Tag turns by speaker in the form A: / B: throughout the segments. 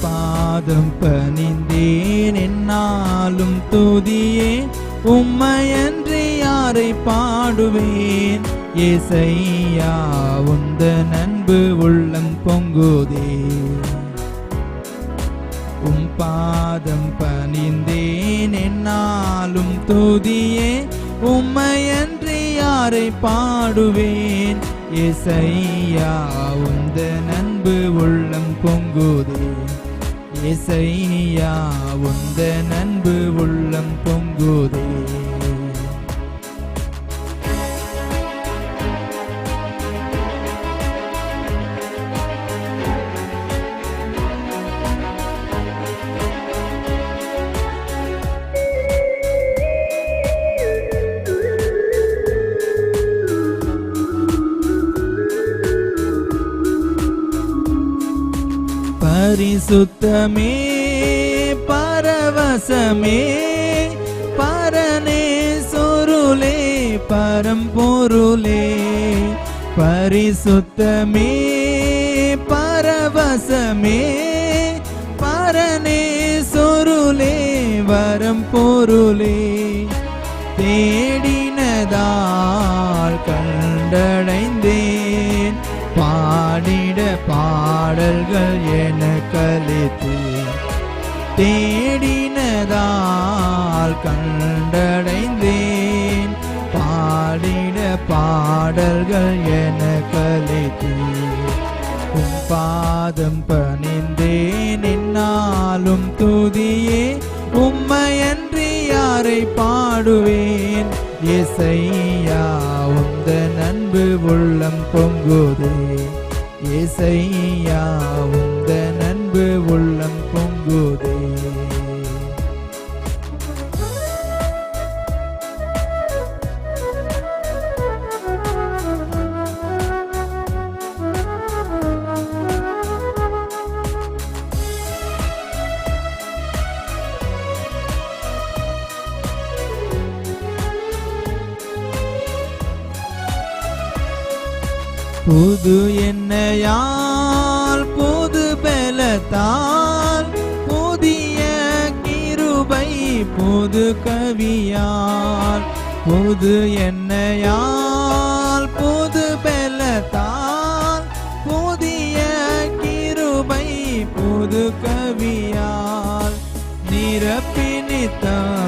A: பாதம் பணிந்தேன் என்னாலும் துதியே உம்மையன்றி யாரை பாடுவேன் ஏசையா உந்தன் அன்பு உள்ளம் பொங்குதே பாதம் பணிந்தேன் என்னாலும் துதியே உம்மையன்றி யாரை பாடுவேன் ஏசையா உந்தன் அன்பு உள்ளம் பொங்குதே ஏசையா உந்தன் அன்பு உள்ளம் பொங்குதே பரிசுத்தமே பரவசமே பரனே சொருளே பரம்பொருளே பரிசுத்தமே பரவசமே பரனே சொருளே வரம்பொருளே தேடினதால் கண்டடைந்தேன் பாடிட பாடல்கள் எனக்களித்து தேடினதால் கண்டடைந்தேன் பாடிட பாடல்கள் எனக்களித்து பாதம் பணிந்தேன் என்னாலும் துதியே உம்மையன்றி யாரை பாடுவேன் ஏசையா உந்தன் அன்பு உள்ளம் பொங்குதே ஏசையா உந்தன் அன்பு உள்ளம் பொங்குதே புது எண்ணெயால் புது பலத்தால் புதிய கிருபை புது கவியால் புது எண்ணெயால் புது பலத்தால் புதிய கிருபை புது கவியால் நிரப்பினித்தம்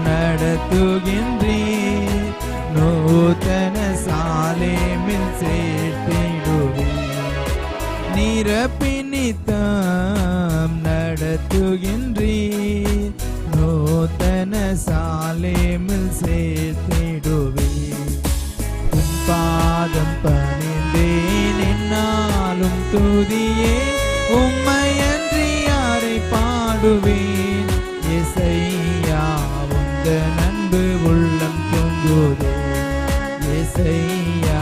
A: நடத்துகின்றேன் நூதன சாலேமில் சேர்த்திடுவேன் நிரப்பினித்தம் நடத்துகின்றேன் நூதன சாலேமில் சேர்த்திடுவேன் பாதம் பணிந்தேன் என்னாலும் துதியே உம்மையன்றி யாரை பாடுவேன் ஏசையா உந்தன் அன்பு உள்ளம் பொங்குதே ஏசையா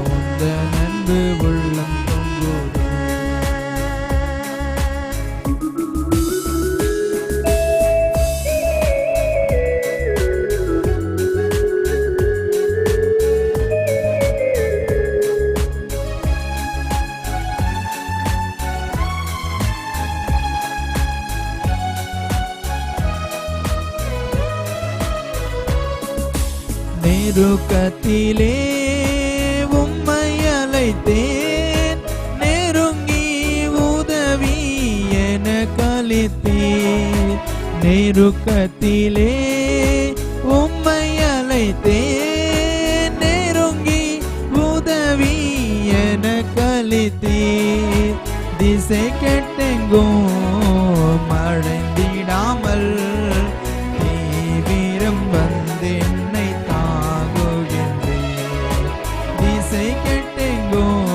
A: உந்தன் அன்பு உள்ளம் பொங்குதே நெருக்கத்திலே உம்மை அழைத்தேன் நெருங்கி உதவி என கழித்தேன் நெருக்கத்திலே உம்மை அழைத்தேன் நெருங்கி உதவி என கழித்தேன் திசை கெட்டெங்கும் மழைந்திடாமல் தீவிரம் வந்தென்னை தாங்குகின்றேன் திசை கெட்டெங்கும்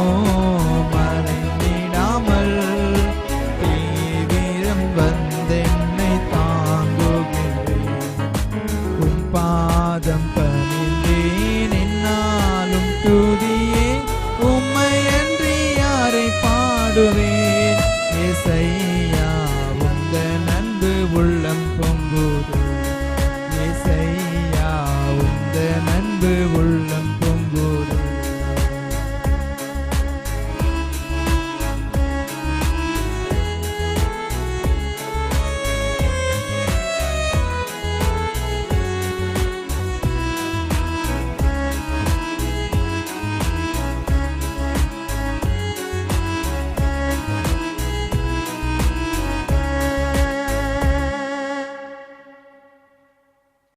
A: மறைந்திடாமல் தீவிரம் வந்தென்னை தாங்குகின்றேன் உம் பாதம் பணிந்தேன் என்னாலும் துதியே உம்மையன்றி யாரை பாடுவேன் ஏசையா உந்தன் அன்பு உள்ளம் பொங்குதே ஏசையா உந்தன் அன்பு உள்ளம்